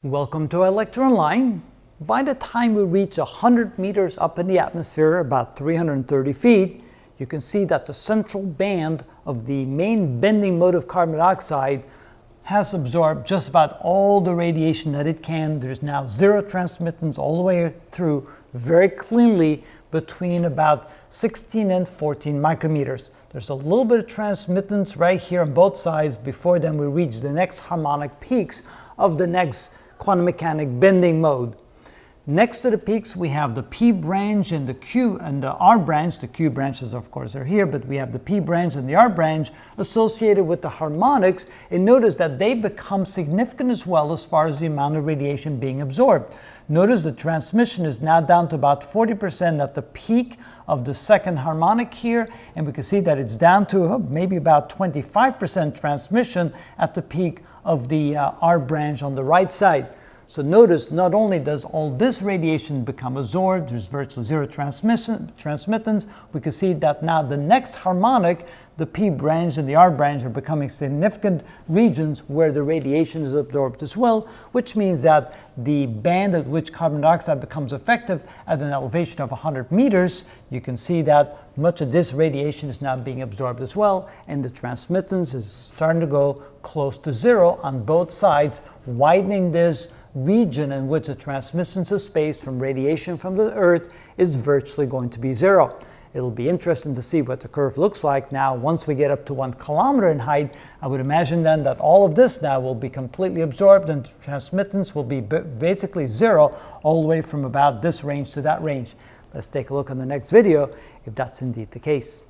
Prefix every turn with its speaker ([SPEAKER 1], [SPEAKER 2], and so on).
[SPEAKER 1] Welcome to ilectureonline. By the time we reach 100 meters up in the atmosphere, about 330 feet, you can see that the central band of the main bending mode of carbon dioxide has absorbed just about all the radiation that it can. There's now zero transmittance all the way through very cleanly between about 16 and 14 micrometers. There's a little bit of transmittance right here on both sides before then we reach the next harmonic peaks of the next quantum mechanic bending mode. Next to the peaks, we have the P branch and the Q and the R branch. The Q branches, of course, are here, but we have the P branch and the R branch associated with the harmonics. And notice that they become significant as well as far as the amount of radiation being absorbed. Notice the transmission is now down to about 40% at the peak of the second harmonic here, and we can see that it's down to maybe about 25% transmission at the peak of the R branch on the right side. So notice, not only does all this radiation become absorbed, there's virtually zero transmittance, we can see that now the next harmonic, the P branch and the R branch are becoming significant regions where the radiation is absorbed as well, which means that the band at which carbon dioxide becomes effective at an elevation of 100 meters, you can see that much of this radiation is now being absorbed as well, and the transmittance is starting to go close to zero on both sides, widening this region in which the transmittance of space from radiation from the Earth is virtually going to be zero. It'll be interesting to see what the curve looks like now once we get up to 1 kilometer in height. I would imagine then that all of this now will be completely absorbed and transmittance will be basically zero all the way from about this range to that range. Let's take a look in the next video if that's indeed the case.